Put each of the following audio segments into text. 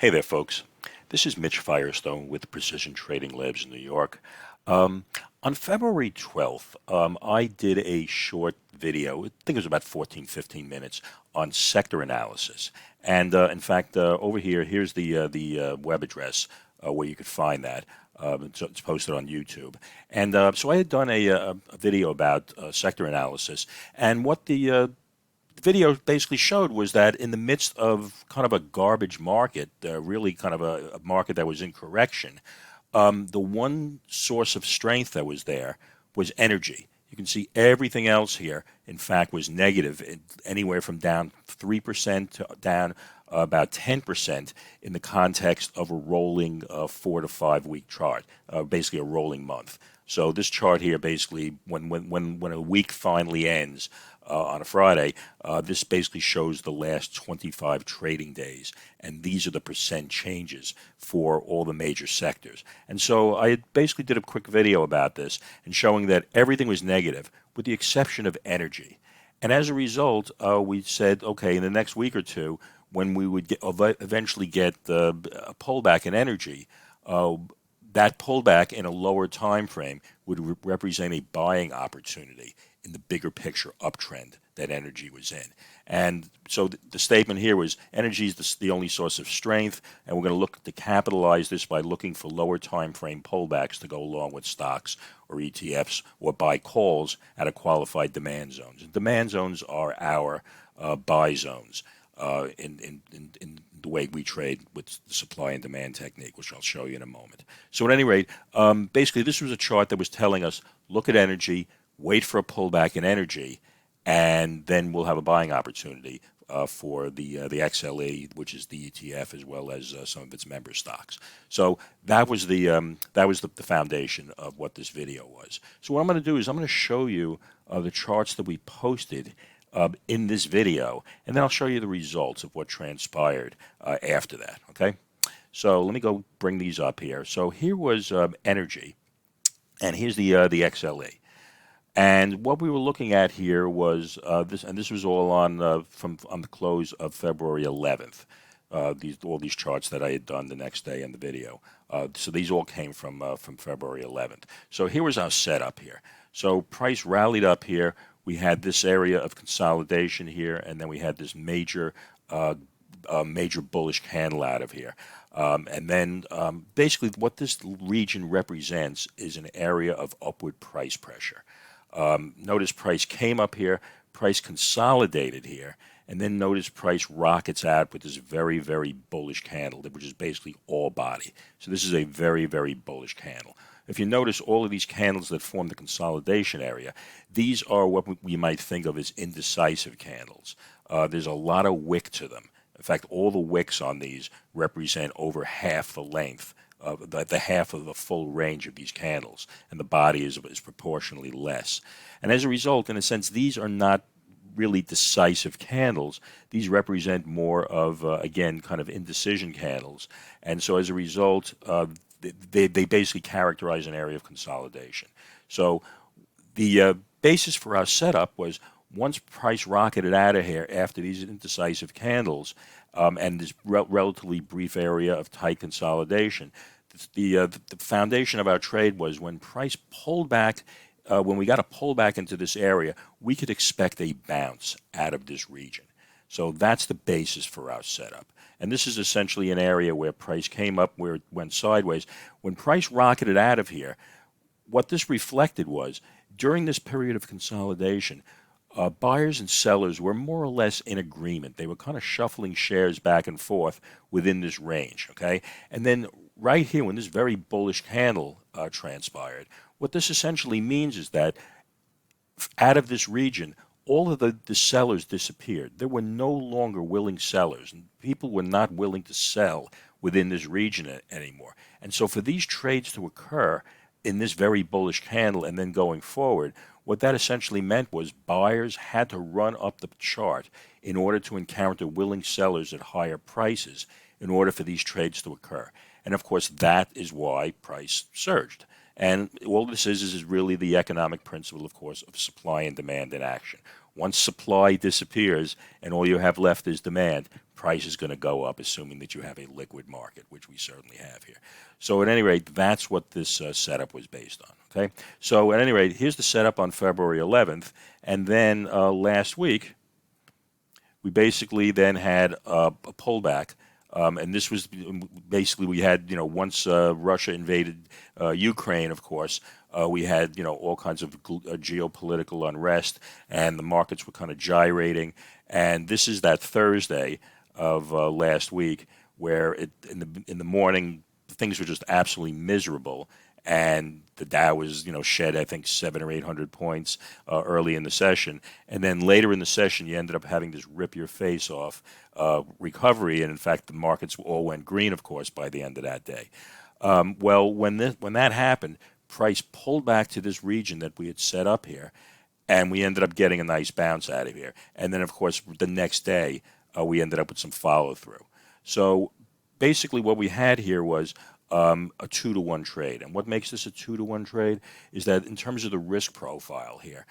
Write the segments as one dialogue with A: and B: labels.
A: Hey there, folks. This is Mitch Firestone with Precision Trading Labs in New York. Um, on February 12th, I did a short video, I think it was about 14, 15 minutes, on sector analysis. And in fact, over here, here's the web address where you could find that. It's posted on YouTube. And so I had done a video about sector analysis. And what the video basically showed was that in the midst of kind of a garbage market, really kind of a market that was in correction, the one source of strength that was there was energy. You can see everything else here, in fact, was negative, anywhere from down 3% to down about 10% in the context of a rolling 4 to 5 week chart, basically a rolling month. So this chart here, basically, when a week finally ends on a Friday, this basically shows the last 25 trading days, and these are the percent changes for all the major sectors. And so I basically did a quick video about this and showing that everything was negative, with the exception of energy. And as a result, we said, okay, in the next week or two, when we would eventually get a pullback in energy, that pullback in a lower time frame would represent a buying opportunity in the bigger picture uptrend that energy was in. And so the statement here was energy is the only source of strength, and we're going to look to capitalize this by looking for lower time frame pullbacks to go along with stocks or ETFs or buy calls at a qualified demand zones. And demand zones are our buy zones in the way we trade with the supply and demand technique, which I'll show you in a moment. So at any rate, basically this was a chart that was telling us, look at energy, wait for a pullback in energy, and then we'll have a buying opportunity for the XLE, which is the ETF, as well as some of its member stocks. So that was the foundation of what this video was. So what I'm going to do is I'm going to show you the charts that we posted in this video, and then I'll show you the results of what transpired after that. Okay, so let me go bring these up here. So here was energy, and here's the XLE. And what we were looking at here was this, and this was all on on the close of February 11th. All these charts that I had done the next day in the video. So these all came from February 11th. So here was our setup here. So price rallied up here. We had this area of consolidation here, and then we had this major bullish candle out of here. And then basically what this region represents is an area of upward price pressure. Notice price came up here, price consolidated here, and then notice price rockets out with this very, very bullish candle, which is basically all body. So this is a very, very bullish candle. If you notice all of these candles that form the consolidation area, these are what we might think of as indecisive candles. There's a lot of wick to them. In fact, all the wicks on these represent over half the length of the half of the full range of these candles, and the body is proportionally less. And as a result, in a sense, these are not really decisive candles. These represent more of, again, kind of indecision candles. And so as a result, they basically characterize an area of consolidation. So the basis for our setup was once price rocketed out of here after these indecisive candles and this relatively brief area of tight consolidation, the foundation of our trade was when price pulled back, when we got a pullback into this area, we could expect a bounce out of this region. So that's the basis for our setup. And this is essentially an area where price came up, where it went sideways. When price rocketed out of here, what this reflected was, during this period of consolidation, buyers and sellers were more or less in agreement. They were kind of shuffling shares back and forth within this range, okay? And then right here, when this very bullish candle transpired, what this essentially means is that out of this region, all of the sellers disappeared. There were no longer willing sellers, and people were not willing to sell within this region anymore. And so for these trades to occur in this very bullish candle and then going forward, what that essentially meant was buyers had to run up the chart in order to encounter willing sellers at higher prices in order for these trades to occur. And of course, that is why price surged. And all this is really the economic principle, of course, of supply and demand in action. Once supply disappears and all you have left is demand, price is going to go up, assuming that you have a liquid market, which we certainly have here. So at any rate, that's what this setup was based on. Okay, so at any rate, here's the setup on February 11th, and then last week we basically then had a pullback. And this was basically, we had, once Russia invaded Ukraine, of course, we had, all kinds of geopolitical unrest, and the markets were kind of gyrating. And this is that Thursday of last week where in the morning things were just absolutely miserable, and the Dow was, shed, I think, 700 or 800 points early in the session. And then later in the session, you ended up having this rip your face off recovery. And in fact, the markets all went green, of course, by the end of that day. Well, when that happened, price pulled back to this region that we had set up here, and we ended up getting a nice bounce out of here. And then, of course, the next day, we ended up with some follow through. So basically what we had here was a 2-to-1 trade. And what makes this a 2-to-1 trade is that in terms of the risk profile here,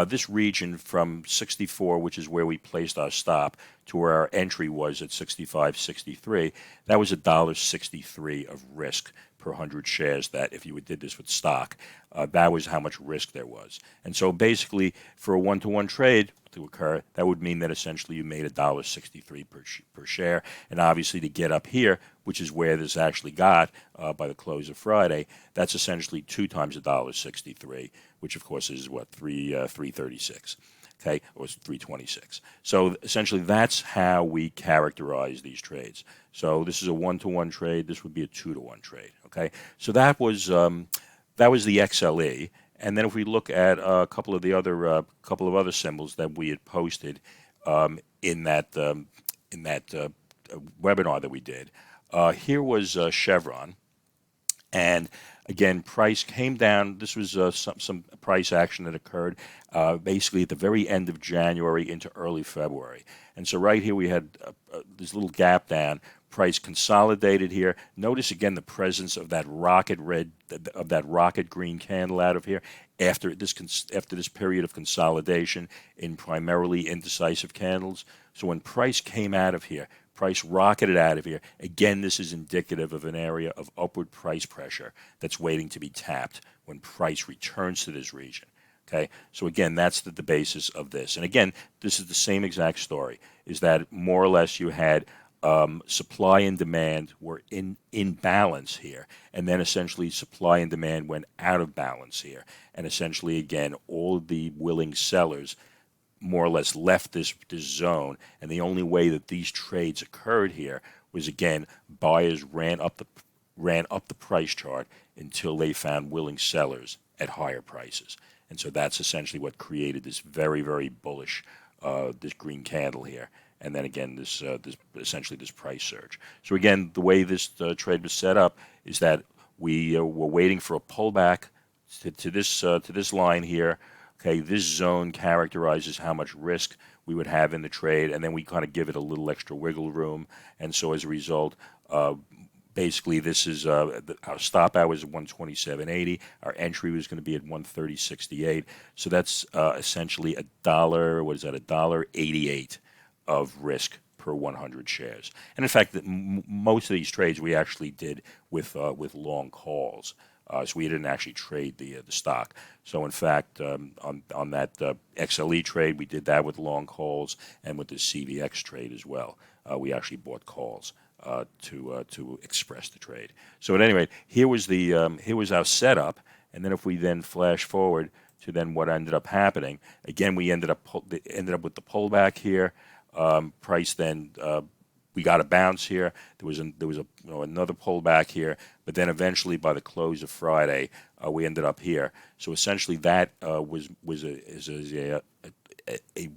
A: this region from 64, which is where we placed our stop, to where our entry was at 65.63, that was $1.63 of risk per 100 shares. That if you did this with stock, that was how much risk there was. And so basically, for a 1-to-1 trade to occur, that would mean that essentially you made $1.63 per share. And obviously, to get up here, which is where this actually got by the close of Friday, that's essentially 2 times $1.63, which of course is what, 336. Okay, or 326. So essentially, that's how we characterize these trades. So this is a 1-to-1 trade. This would be a 2-to-1 trade. Okay, so that was the XLE. And then if we look at a couple of other symbols that we had posted in that webinar that we did, here was Chevron, and again, price came down. This was some price action that occurred basically at the very end of January into early February. And so right here we had this little gap down. Price consolidated here. Notice again the presence of that rocket green candle out of here after this period of consolidation in primarily indecisive candles. So when price came out of here, price rocketed out of here. Again, this is indicative of an area of upward price pressure that's waiting to be tapped when price returns to this region. Okay, so again, that's the basis of this. And again, this is the same exact story, is that more or less you had supply and demand were in balance here, and then essentially supply and demand went out of balance here. And essentially, again, all of the willing sellers more or less left this zone, and the only way that these trades occurred here was, again, buyers ran up the price chart until they found willing sellers at higher prices. And so that's essentially what created this very, very bullish this green candle here, and then again this essentially this price surge. So again, the way this trade was set up is that we were waiting for a pullback to this line here. Okay, this zone characterizes how much risk we would have in the trade, and then we kind of give it a little extra wiggle room. And so as a result, basically this is our stop out was 127.80. Our entry was going to be at 130.68. So that's essentially $1.88 of risk per 100 shares. And in fact, most of these trades we actually did with long calls. So we didn't actually trade the stock. So in fact, on that XLE trade, we did that with long calls, and with the CVX trade as well. We actually bought calls to express the trade. So at any rate, here was our setup, and then if we then flash forward to then what ended up happening, again we ended up with the pullback here. Price then. We got a bounce here. There was another pullback here, but then eventually by the close of Friday, we ended up here. So essentially, that was a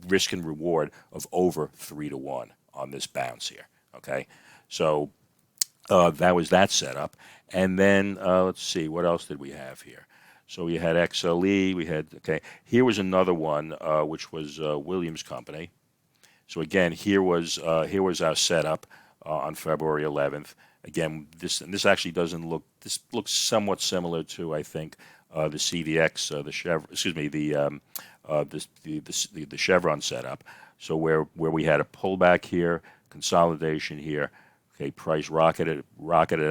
A: risk and reward of over 3-to-1 on this bounce here. Okay, so that was that setup, and then let's see, what else did we have here? So we had XLE. We had here was another one, which was Williams Company. So again, here was our setup on February 11th. Again, this actually doesn't look. This looks somewhat similar to, I think, the CVX, the Chevron setup. So where we had a pullback here, consolidation here, okay, price rocketed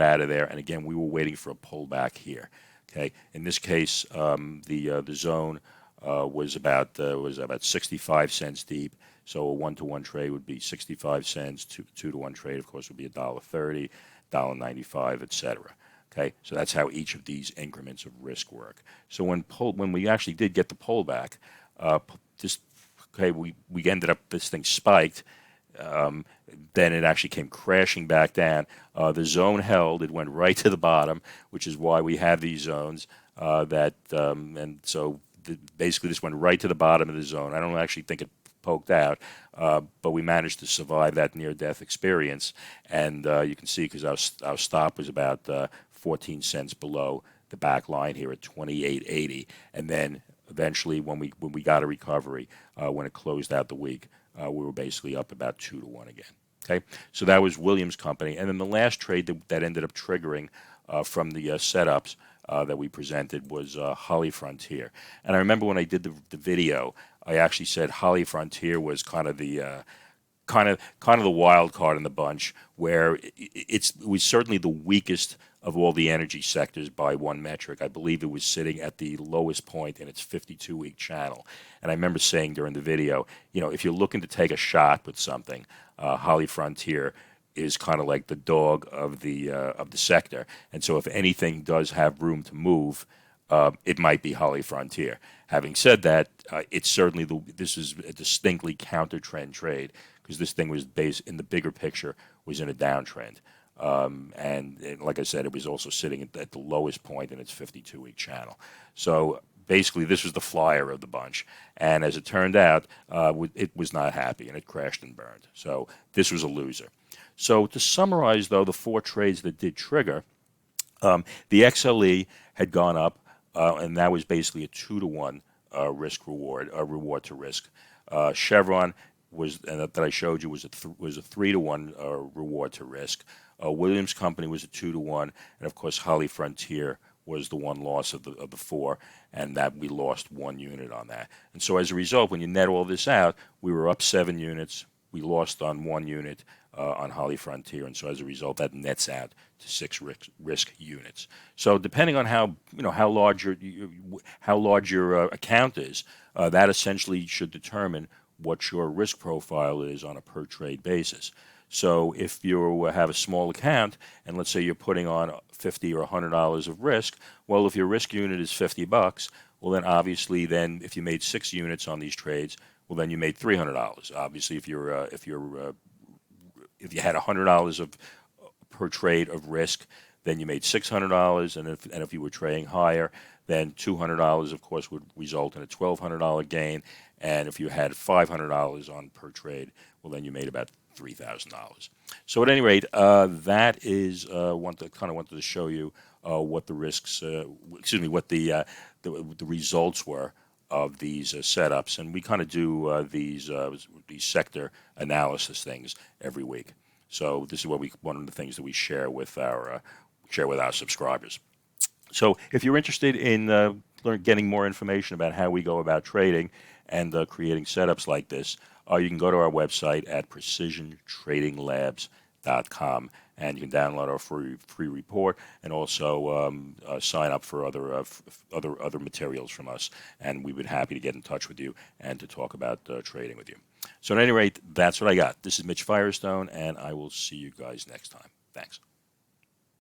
A: out of there, and again we were waiting for a pullback here. Okay, in this case, the zone was about 65 cents deep. So a 1-to-1 trade would be 65 cents. 2-to-1 trade, of course, would be $1.30, $1.95, etc. Okay, so that's how each of these increments of risk work. So when we actually did get the pullback, we ended up, this thing spiked. Then it actually came crashing back down. The zone held; it went right to the bottom, which is why we have these zones. And so basically, this went right to the bottom of the zone. I don't actually think it poked out, but we managed to survive that near-death experience. And you can see, because our stop was about 14 cents below the back line here at 28.80, and then eventually, when we got a recovery, when it closed out the week, we were basically up about 2-to-1 again. Okay, so that was Williams Company, and then the last trade that ended up triggering from the setups that we presented was Holly Frontier. And I remember when I did the video, I actually said Holly Frontier was kind of the wild card in the bunch, where it was certainly the weakest of all the energy sectors by one metric. I believe it was sitting at the lowest point in its 52-week channel. And I remember saying during the video, if you're looking to take a shot with something, Holly Frontier is kind of like the dog of the sector. And so if anything does have room to move, it might be Holly Frontier. Having said that, it's certainly this is a distinctly counter-trend trade, because this thing was based in the bigger picture, was in a downtrend. And like I said, it was also sitting at the lowest point in its 52-week channel. So basically, this was the flyer of the bunch. And as it turned out, it was not happy, and it crashed and burned. So this was a loser. So to summarize, though, the four trades that did trigger, the XLE had gone up, and that was basically a 2-to-1 reward to risk. Chevron that I showed you was a 3-to-1 reward to risk. Williams Company was a 2-to-1, and of course Holly Frontier was the one loss of the four, and that we lost 1 unit on that. And so as a result, when you net all this out, we were up 7 units. We lost on 1 unit on Holly Frontier, and so as a result, that nets out to 6 risk units. So depending on how large your account is, that essentially should determine what your risk profile is on a per trade basis. So if you have a small account, and let's say you're putting on $50 or $100 of risk, well, if your risk unit is $50, well, then obviously, if you made 6 units on these trades, well, then you made $300. Obviously, if you had $100 of per trade of risk, then you made $600, and if you were trading higher, then $200, of course, would result in a $1,200 gain. And if you had $500 on per trade, well, then you made about $3,000. So at any rate, that is wanted to show you what the risks, what the results were of these setups, and we kind of do these sector analysis things every week. So this is one of the things that we share with our subscribers. So if you're interested in getting more information about how we go about trading and creating setups like this, you can go to our website at precisiontradinglabs.com, and you can download our free report, and also sign up for other materials from us. And we'd be happy to get in touch with you and to talk about trading with you. So at any rate, that's what I got. This is Mitch Firestone, and I will see you guys next time. Thanks.